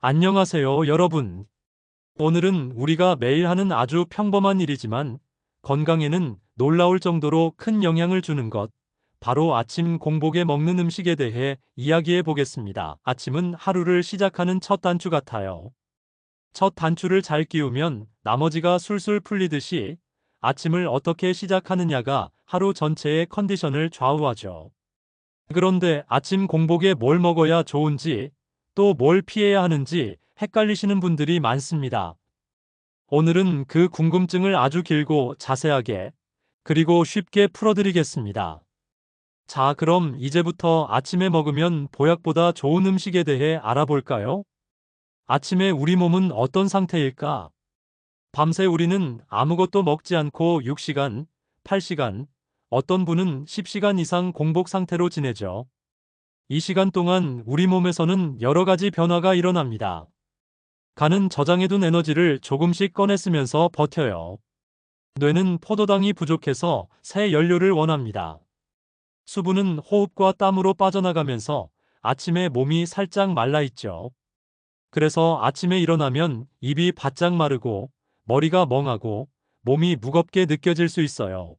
안녕하세요, 여러분. 오늘은 우리가 매일 하는 아주 평범한 일이지만 건강에는 놀라울 정도로 큰 영향을 주는 것, 바로 아침 공복에 먹는 음식에 대해 이야기해 보겠습니다. 아침은 하루를 시작하는 첫 단추 같아요. 첫 단추를 잘 끼우면 나머지가 술술 풀리듯이 아침을 어떻게 시작하느냐가 하루 전체의 컨디션을 좌우하죠. 그런데 아침 공복에 뭘 먹어야 좋은지, 또 뭘 피해야 하는지 헷갈리시는 분들이 많습니다. 오늘은 그 궁금증을 아주 길고 자세하게, 그리고 쉽게 풀어드리겠습니다. 자, 그럼 이제부터 아침에 먹으면 보약보다 좋은 음식에 대해 알아볼까요? 아침에 우리 몸은 어떤 상태일까? 밤새 우리는 아무것도 먹지 않고 6시간, 8시간, 어떤 분은 10시간 이상 공복 상태로 지내죠. 이 시간 동안 우리 몸에서는 여러 가지 변화가 일어납니다. 간은 저장해둔 에너지를 조금씩 꺼내 쓰면서 버텨요. 뇌는 포도당이 부족해서 새 연료를 원합니다. 수분은 호흡과 땀으로 빠져나가면서 아침에 몸이 살짝 말라있죠. 그래서 아침에 일어나면 입이 바짝 마르고 머리가 멍하고 몸이 무겁게 느껴질 수 있어요.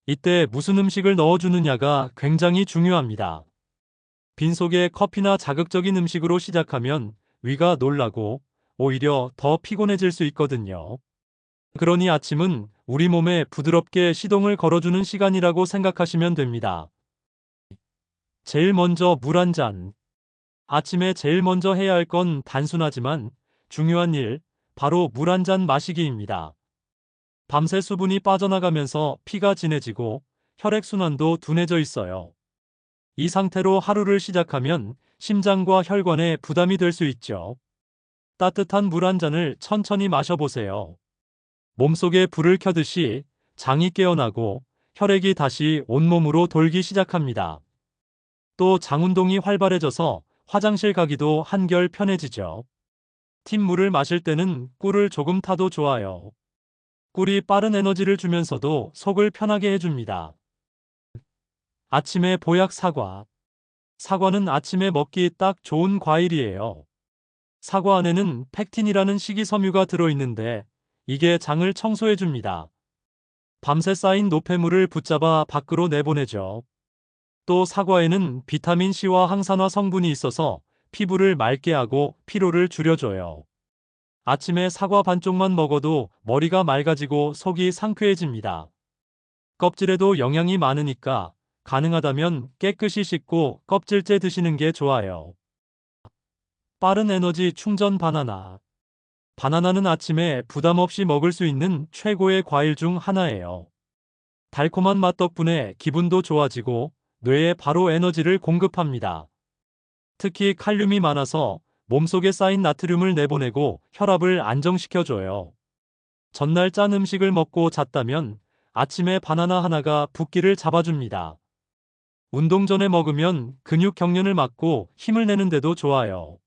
이때 무슨 음식을 넣어주느냐가 굉장히 중요합니다. 빈속에 커피나 자극적인 음식으로 시작하면 위가 놀라고 오히려 더 피곤해질 수 있거든요. 그러니 아침은 우리 몸에 부드럽게 시동을 걸어주는 시간이라고 생각하시면 됩니다. 제일 먼저 물 한 잔. 아침에 제일 먼저 해야 할 건 단순하지만 중요한 일, 바로 물 한 잔 마시기입니다. 밤새 수분이 빠져나가면서 피가 진해지고 혈액순환도 둔해져 있어요. 이 상태로 하루를 시작하면 심장과 혈관에 부담이 될 수 있죠. 따뜻한 물 한 잔을 천천히 마셔보세요. 몸속에 불을 켜듯이 장이 깨어나고 혈액이 다시 온몸으로 돌기 시작합니다. 또 장운동이 활발해져서 화장실 가기도 한결 편해지죠. 틴 물을 마실 때는 꿀을 조금 타도 좋아요. 꿀이 빠른 에너지를 주면서도 속을 편하게 해줍니다. 아침에 보약 사과. 사과는 아침에 먹기 딱 좋은 과일이에요. 사과 안에는 팩틴이라는 식이섬유가 들어있는데 이게 장을 청소해줍니다. 밤새 쌓인 노폐물을 붙잡아 밖으로 내보내죠. 또 사과에는 비타민C와 항산화 성분이 있어서 피부를 맑게 하고 피로를 줄여줘요. 아침에 사과 반쪽만 먹어도 머리가 맑아지고 속이 상쾌해집니다. 껍질에도 영양이 많으니까 가능하다면 깨끗이 씻고 껍질째 드시는 게 좋아요. 빠른 에너지 충전 바나나. 바나나는 아침에 부담 없이 먹을 수 있는 최고의 과일 중 하나예요. 달콤한 맛 덕분에 기분도 좋아지고 뇌에 바로 에너지를 공급합니다. 특히 칼륨이 많아서 몸속에 쌓인 나트륨을 내보내고 혈압을 안정시켜줘요. 전날 짠 음식을 먹고 잤다면 아침에 바나나 하나가 붓기를 잡아줍니다. 운동 전에 먹으면 근육 경련을 막고 힘을 내는데도 좋아요.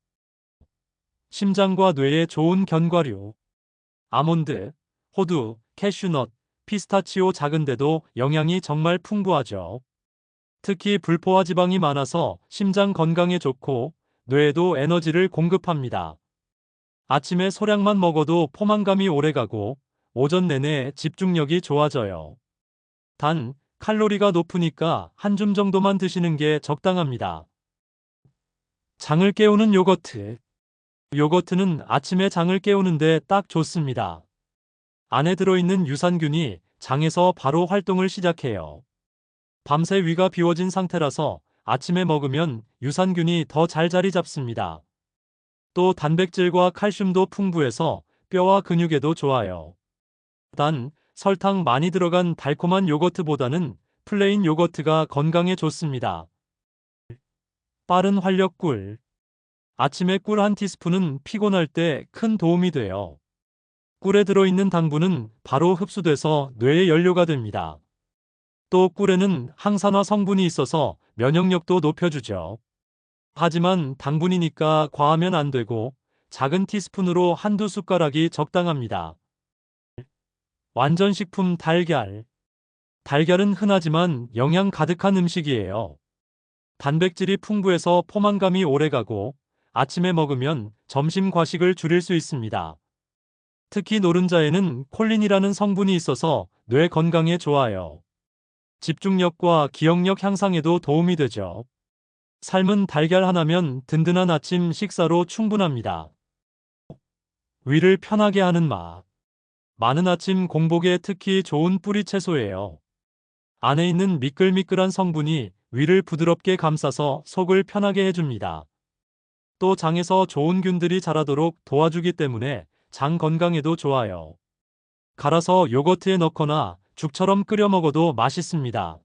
심장과 뇌에 좋은 견과류. 아몬드, 호두, 캐슈넛, 피스타치오 작은데도 영양이 정말 풍부하죠. 특히 불포화 지방이 많아서 심장 건강에 좋고 뇌에도 에너지를 공급합니다. 아침에 소량만 먹어도 포만감이 오래가고 오전 내내 집중력이 좋아져요. 단, 칼로리가 높으니까 한 줌 정도만 드시는 게 적당합니다. 장을 깨우는 요거트. 요거트는 아침에 장을 깨우는데 딱 좋습니다. 안에 들어있는 유산균이 장에서 바로 활동을 시작해요. 밤새 위가 비워진 상태라서 아침에 먹으면 유산균이 더 잘 자리 잡습니다. 또 단백질과 칼슘도 풍부해서 뼈와 근육에도 좋아요. 단, 설탕 많이 들어간 달콤한 요거트보다는 플레인 요거트가 건강에 좋습니다. 빠른 활력 꿀. 아침에 꿀 한 티스푼은 피곤할 때 큰 도움이 돼요. 꿀에 들어있는 당분은 바로 흡수돼서 뇌의 연료가 됩니다. 또 꿀에는 항산화 성분이 있어서 면역력도 높여주죠. 하지만 당분이니까 과하면 안 되고 작은 티스푼으로 한두 숟가락이 적당합니다. 완전식품 달걀. 달걀은 흔하지만 영양 가득한 음식이에요. 단백질이 풍부해서 포만감이 오래가고 아침에 먹으면 점심 과식을 줄일 수 있습니다. 특히 노른자에는 콜린이라는 성분이 있어서 뇌 건강에 좋아요. 집중력과 기억력 향상에도 도움이 되죠. 삶은 달걀 하나면 든든한 아침 식사로 충분합니다. 위를 편하게 하는 맛. 많은 아침 공복에 특히 좋은 뿌리 채소예요. 안에 있는 미끌미끌한 성분이 위를 부드럽게 감싸서 속을 편하게 해줍니다. 또 장에서 좋은 균들이 자라도록 도와주기 때문에 장 건강에도 좋아요. 갈아서 요거트에 넣거나 죽처럼 끓여 먹어도 맛있습니다.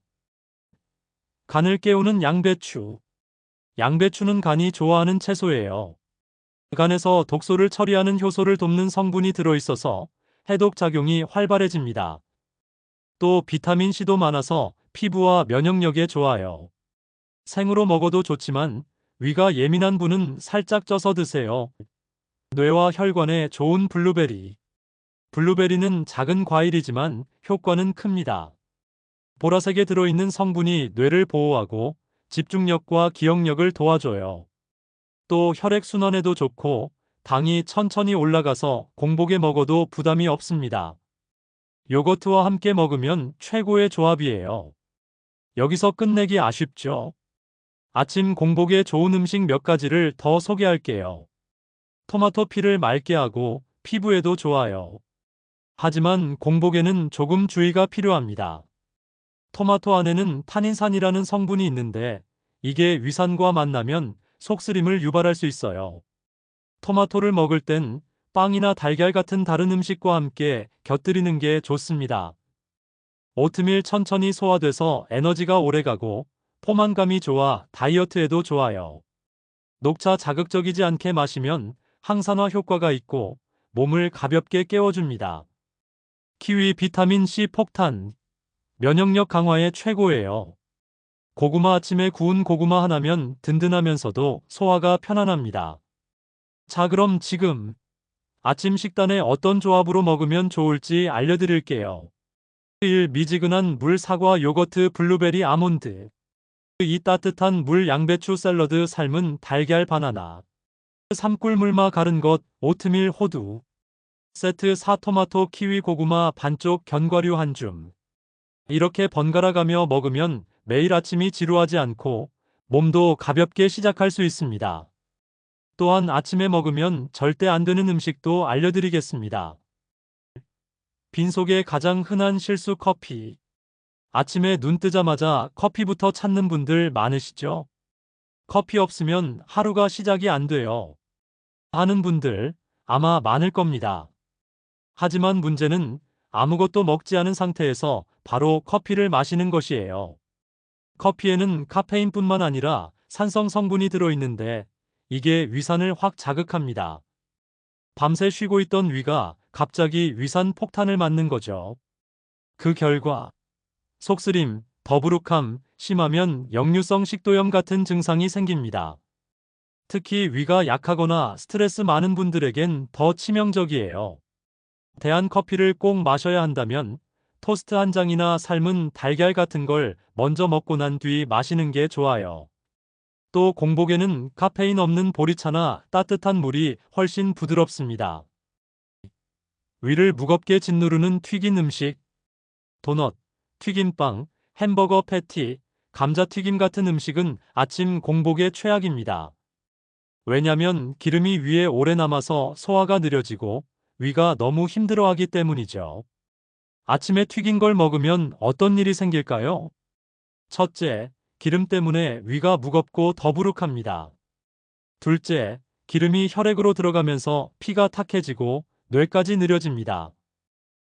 간을 깨우는 양배추. 양배추는 간이 좋아하는 채소예요. 간에서 독소를 처리하는 효소를 돕는 성분이 들어있어서 해독 작용이 활발해집니다. 또 비타민C도 많아서 피부와 면역력에 좋아요. 생으로 먹어도 좋지만 위가 예민한 분은 살짝 쪄서 드세요. 뇌와 혈관에 좋은 블루베리. 블루베리는 작은 과일이지만 효과는 큽니다. 보라색에 들어있는 성분이 뇌를 보호하고 집중력과 기억력을 도와줘요. 또 혈액순환에도 좋고 당이 천천히 올라가서 공복에 먹어도 부담이 없습니다. 요거트와 함께 먹으면 최고의 조합이에요. 여기서 끝내기 아쉽죠? 아침 공복에 좋은 음식 몇 가지를 더 소개할게요. 토마토 피를 맑게 하고 피부에도 좋아요. 하지만 공복에는 조금 주의가 필요합니다. 토마토 안에는 타닌산이라는 성분이 있는데 이게 위산과 만나면 속쓰림을 유발할 수 있어요. 토마토를 먹을 땐 빵이나 달걀 같은 다른 음식과 함께 곁들이는 게 좋습니다. 오트밀 천천히 소화돼서 에너지가 오래가고 포만감이 좋아 다이어트에도 좋아요. 녹차 자극적이지 않게 마시면 항산화 효과가 있고 몸을 가볍게 깨워줍니다. 키위 비타민C 폭탄. 면역력 강화에 최고예요. 고구마 아침에 구운 고구마 하나면 든든하면서도 소화가 편안합니다. 자, 그럼 지금 아침 식단에 어떤 조합으로 먹으면 좋을지 알려드릴게요. 1. 미지근한 물 사과 요거트 블루베리 아몬드. 2. 따뜻한 물 양배추 샐러드 삶은 달걀 바나나. 3. 꿀물마 가른 것 오트밀 호두. 세트 4. 토마토 키위 고구마 반쪽 견과류 한 줌. 이렇게 번갈아 가며 먹으면 매일 아침이 지루하지 않고 몸도 가볍게 시작할 수 있습니다. 또한 아침에 먹으면 절대 안 되는 음식도 알려드리겠습니다. 빈속에 가장 흔한 실수 커피. 아침에 눈 뜨자마자 커피부터 찾는 분들 많으시죠? 커피 없으면 하루가 시작이 안 돼요. 하는 분들 아마 많을 겁니다. 하지만 문제는 아무것도 먹지 않은 상태에서 바로 커피를 마시는 것이에요. 커피에는 카페인뿐만 아니라 산성 성분이 들어있는데 이게 위산을 확 자극합니다. 밤새 쉬고 있던 위가 갑자기 위산 폭탄을 맞는 거죠. 그 결과 속쓰림, 더부룩함, 심하면 역류성 식도염 같은 증상이 생깁니다. 특히 위가 약하거나 스트레스 많은 분들에겐 더 치명적이에요. 대한 커피를 꼭 마셔야 한다면 토스트 한 장이나 삶은 달걀 같은 걸 먼저 먹고 난 뒤 마시는 게 좋아요. 또 공복에는 카페인 없는 보리차나 따뜻한 물이 훨씬 부드럽습니다. 위를 무겁게 짓누르는 튀긴 음식. 도넛, 튀김빵, 햄버거 패티, 감자튀김 같은 음식은 아침 공복에 최악입니다. 왜냐면 기름이 위에 오래 남아서 소화가 느려지고 위가 너무 힘들어하기 때문이죠. 아침에 튀긴 걸 먹으면 어떤 일이 생길까요? 첫째, 기름 때문에 위가 무겁고 더부룩합니다. 둘째, 기름이 혈액으로 들어가면서 피가 탁해지고 뇌까지 느려집니다.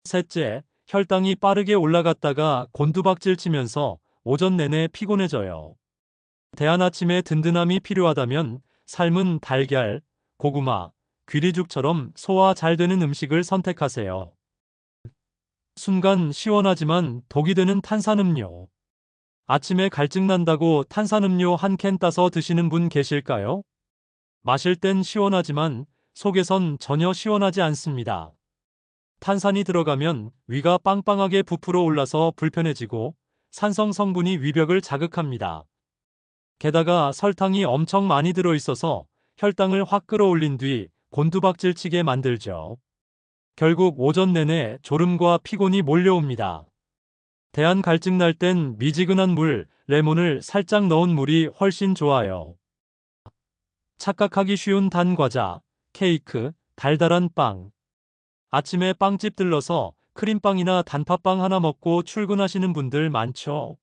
셋째, 혈당이 빠르게 올라갔다가 곤두박질 치면서 오전 내내 피곤해져요. 대한 아침에 든든함이 필요하다면 삶은 달걀, 고구마, 귀리죽처럼 소화 잘 되는 음식을 선택하세요. 순간 시원하지만 독이 되는 탄산음료. 아침에 갈증 난다고 탄산음료 한 캔 따서 드시는 분 계실까요? 마실 땐 시원하지만 속에선 전혀 시원하지 않습니다. 탄산이 들어가면 위가 빵빵하게 부풀어 올라서 불편해지고 산성 성분이 위벽을 자극합니다. 게다가 설탕이 엄청 많이 들어있어서 혈당을 확 끌어올린 뒤 곤두박질치게 만들죠. 결국 오전 내내 졸음과 피곤이 몰려옵니다. 대한 갈증 날 땐 미지근한 물, 레몬을 살짝 넣은 물이 훨씬 좋아요. 착각하기 쉬운 단 과자, 케이크, 달달한 빵. 아침에 빵집 들러서 크림빵이나 단팥빵 하나 먹고 출근하시는 분들 많죠.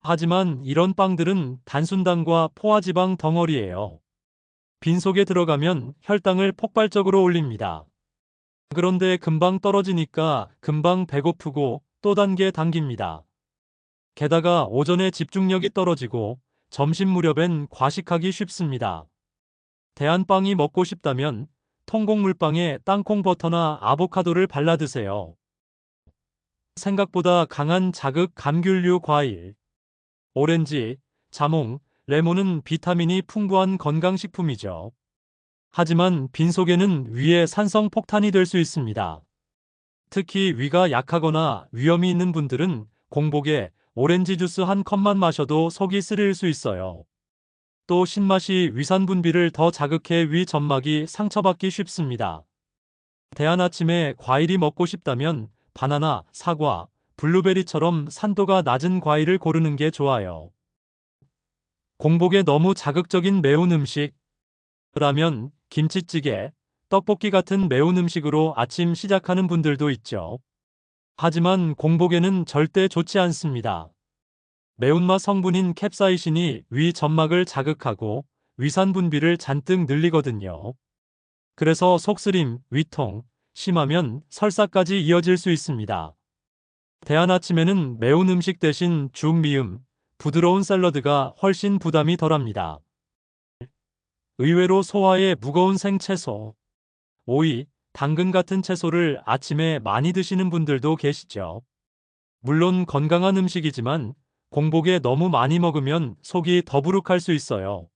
하지만 이런 빵들은 단순당과 포화지방 덩어리예요. 빈속에 들어가면 혈당을 폭발적으로 올립니다. 그런데 금방 떨어지니까 금방 배고프고 또 단계 당깁니다. 게다가 오전에 집중력이 떨어지고 점심 무렵엔 과식하기 쉽습니다. 대한빵이 먹고 싶다면 통곡물빵에 땅콩 버터나 아보카도를 발라 드세요. 생각보다 강한 자극 감귤류 과일. 오렌지, 자몽, 레몬은 비타민이 풍부한 건강식품이죠. 하지만 빈속에는 위에 산성 폭탄이 될 수 있습니다. 특히 위가 약하거나 위염이 있는 분들은 공복에 오렌지 주스 한 컵만 마셔도 속이 쓰릴 수 있어요. 또 신맛이 위산 분비를 더 자극해 위 점막이 상처받기 쉽습니다. 대한 아침에 과일이 먹고 싶다면 바나나, 사과, 블루베리처럼 산도가 낮은 과일을 고르는 게 좋아요. 공복에 너무 자극적인 매운 음식, 라면, 김치찌개, 떡볶이 같은 매운 음식으로 아침 시작하는 분들도 있죠. 하지만 공복에는 절대 좋지 않습니다. 매운맛 성분인 캡사이신이 위 점막을 자극하고 위산 분비를 잔뜩 늘리거든요. 그래서 속쓰림, 위통, 심하면 설사까지 이어질 수 있습니다. 대한 아침에는 매운 음식 대신 죽, 미음, 부드러운 샐러드가 훨씬 부담이 덜합니다. 의외로 소화에 무거운 생채소, 오이, 당근 같은 채소를 아침에 많이 드시는 분들도 계시죠. 물론 건강한 음식이지만 공복에 너무 많이 먹으면 속이 더부룩할 수 있어요.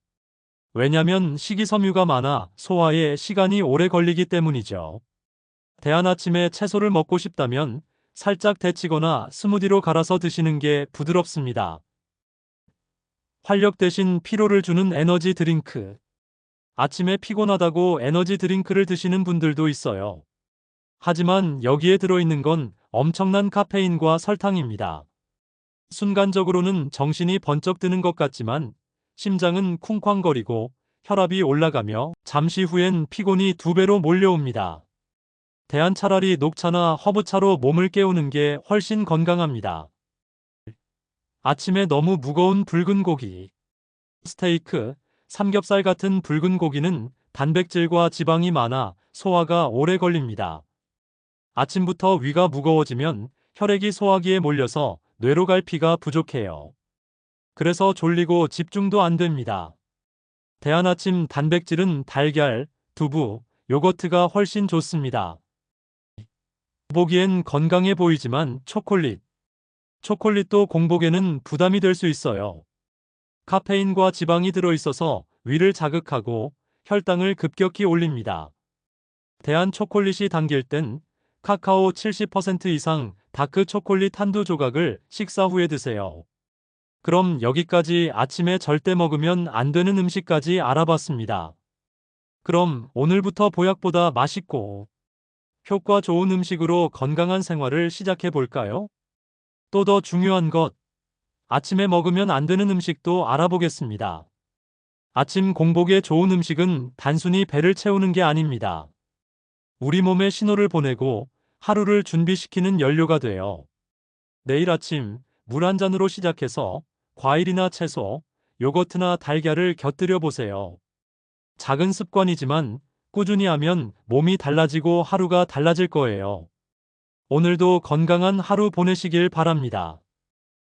왜냐면 식이섬유가 많아 소화에 시간이 오래 걸리기 때문이죠. 대한 아침에 채소를 먹고 싶다면 살짝 데치거나 스무디로 갈아서 드시는 게 부드럽습니다. 활력 대신 피로를 주는 에너지 드링크. 아침에 피곤하다고 에너지 드링크를 드시는 분들도 있어요. 하지만 여기에 들어있는 건 엄청난 카페인과 설탕입니다. 순간적으로는 정신이 번쩍 드는 것 같지만 심장은 쿵쾅거리고 혈압이 올라가며 잠시 후엔 피곤이 2배로 몰려옵니다. 대한 차라리 녹차나 허브차로 몸을 깨우는 게 훨씬 건강합니다. 아침에 너무 무거운 붉은 고기. 스테이크, 삼겹살 같은 붉은 고기는 단백질과 지방이 많아 소화가 오래 걸립니다. 아침부터 위가 무거워지면 혈액이 소화기에 몰려서 뇌로 갈 피가 부족해요. 그래서 졸리고 집중도 안 됩니다. 대한 아침 단백질은 달걀, 두부, 요거트가 훨씬 좋습니다. 보기엔 건강해 보이지만 초콜릿도 공복에는 부담이 될 수 있어요. 카페인과 지방이 들어있어서 위를 자극하고 혈당을 급격히 올립니다. 대한 초콜릿이 당길 땐 카카오 70% 이상 다크 초콜릿 한두 조각을 식사 후에 드세요. 그럼 여기까지 아침에 절대 먹으면 안 되는 음식까지 알아봤습니다. 그럼 오늘부터 보약보다 맛있고 효과 좋은 음식으로 건강한 생활을 시작해 볼까요? 또 더 중요한 것, 아침에 먹으면 안 되는 음식도 알아보겠습니다. 아침 공복에 좋은 음식은 단순히 배를 채우는 게 아닙니다. 우리 몸에 신호를 보내고 하루를 준비시키는 연료가 돼요. 내일 아침 물 한 잔으로 시작해서 과일이나 채소, 요거트나 달걀을 곁들여 보세요. 작은 습관이지만 꾸준히 하면 몸이 달라지고 하루가 달라질 거예요. 오늘도 건강한 하루 보내시길 바랍니다.